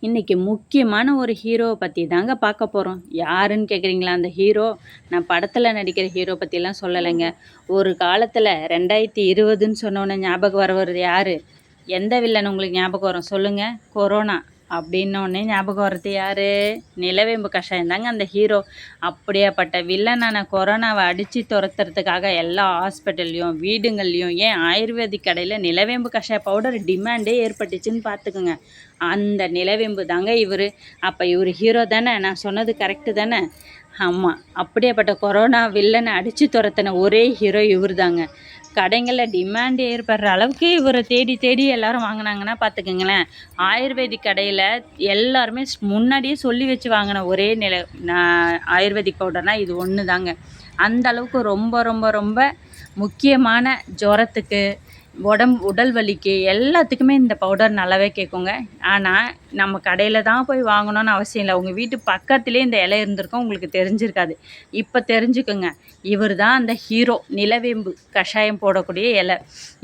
இன்றைக்கி முக்கியமான ஒரு ஹீரோவை பற்றி தாங்க பார்க்க போகிறோம். யாருன்னு கேட்குறீங்களா? அந்த ஹீரோ நான் படத்தில் நடிக்கிற ஹீரோ பற்றிலாம் சொல்லலைங்க. ஒரு காலத்தில் 2020ன்னு சொன்னோன்னே ஞாபகம் வரவர் யார்? எந்த வில்லன் உங்களுக்கு ஞாபகம் வரும் சொல்லுங்கள்? கொரோனா அப்படின்னோடனே ஞாபகம் வர்றது யார்? நிலவேம்பு கஷாயம் தாங்க அந்த ஹீரோ. அப்படியாப்பட்ட வில்லனான கொரோனாவை அடித்து துரத்துறதுக்காக எல்லா ஹாஸ்பிட்டல்லையும் வீடுங்கள்லையும் ஏன் ஆயுர்வேதிக் கடையில் நிலவேம்பு கஷாய பவுடர் டிமாண்டே ஏற்பட்டுச்சுன்னு பார்த்துக்குங்க. அந்த நிலவேம்பு தாங்க இவர். அப்போ இவர் ஹீரோ தானே? நான் சொன்னது கரெக்டு தானே? ஆமாம், அப்படியேப்பட்ட கொரோனா வில்லனை அடித்து துரத்தின ஒரே ஹீரோ இவர் தாங்க. கடைகளில் டிமாண்ட் ஏற்படுற அளவுக்கு இவரை தேடி தேடி எல்லோரும் வாங்கினாங்கன்னா பார்த்துக்குங்களேன். ஆயுர்வேதிக் கடையில் எல்லாருமே முன்னாடியே சொல்லி வச்சு வாங்கின ஒரே ஆயுர்வேதிக் பவுடர்னால் இது ஒன்று தாங்க. அந்த அளவுக்கு ரொம்ப ரொம்ப ரொம்ப முக்கியமான ஜுரத்துக்கு உடல் வலிக்கு எல்லாத்துக்குமே இந்த பவுடர் நல்லாவே கேட்குங்க. ஆனால் நம்ம கடையில் தான் போய் வாங்கணும்னு அவசியம் இல்லை. உங்கள் வீட்டு பக்கத்துலேயே இந்த இலை இருந்திருக்கும், உங்களுக்கு தெரிஞ்சிருக்காது. இப்போ தெரிஞ்சுக்குங்க, இவர் தான் அந்த ஹீரோ. நிலவேம்பு கஷாயம் போடக்கூடிய இலை.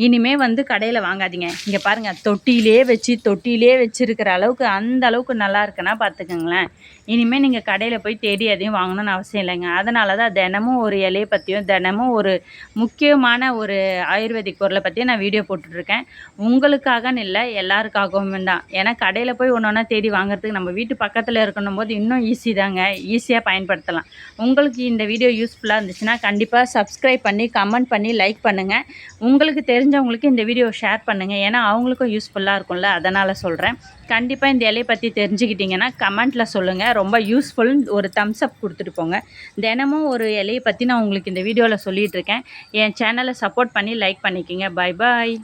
இனிமேல் கடையில் வாங்காதீங்க. இங்கே பாருங்கள், தொட்டியிலே வச்சுருக்கிற அளவுக்கு அந்த அளவுக்கு நல்லா இருக்குன்னா பார்த்துக்கோங்களேன். இனிமேல் நீங்கள் கடையில் போய் தேடி எதையும் வாங்கணும்னு அவசியம் இல்லைங்க. அதனால தான் தினமும் ஒரு இலையை பற்றியும் தினமும் ஒரு முக்கியமான ஒரு ஆயுர்வேதிக் பொருளை பற்றியும் நான் வீடியோ போட்டுட்ருக்கேன். உங்களுக்காகன்னு இல்லை, எல்லாருக்காகவும் தான். ஏன்னா கடையில் போய் ஒன்று ஒன்றா தேடி வாங்குறதுக்கு நம்ம வீட்டு பக்கத்தில் இருக்கணும் போது இன்னும் ஈஸி தாங்க. ஈஸியாக பயன்படுத்தலாம். உங்களுக்கு இந்த வீடியோ யூஸ்ஃபுல்லாக இருந்துச்சுன்னா கண்டிப்பாக சப்ஸ்கிரைப் பண்ணி கமெண்ட் பண்ணி லைக் பண்ணுங்கள். உங்களுக்கு தெரிஞ்சவங்களுக்கு இந்த வீடியோ ஷேர் பண்ணுங்கள். ஏன்னா அவங்களுக்கும் யூஸ்ஃபுல்லாக இருக்கும்ல, அதனால் சொல்கிறேன். கண்டிப்பாக இந்த இலையை பற்றி தெரிஞ்சுக்கிட்டிங்கன்னா கமெண்ட்டில் சொல்லுங்கள். ரொம்ப யூஸ்ஃபுல் ஒரு தம்ஸ் அப் கொடுத்துட்டு போங்க. தினமும் ஒரு இலையை பற்றி நான் உங்களுக்கு இந்த வீடியோவில் சொல்லிகிட்ருக்கேன். என் சேனலை சப்போர்ட் பண்ணி லைக் பண்ணிக்கிங்க. பாய் பாய்.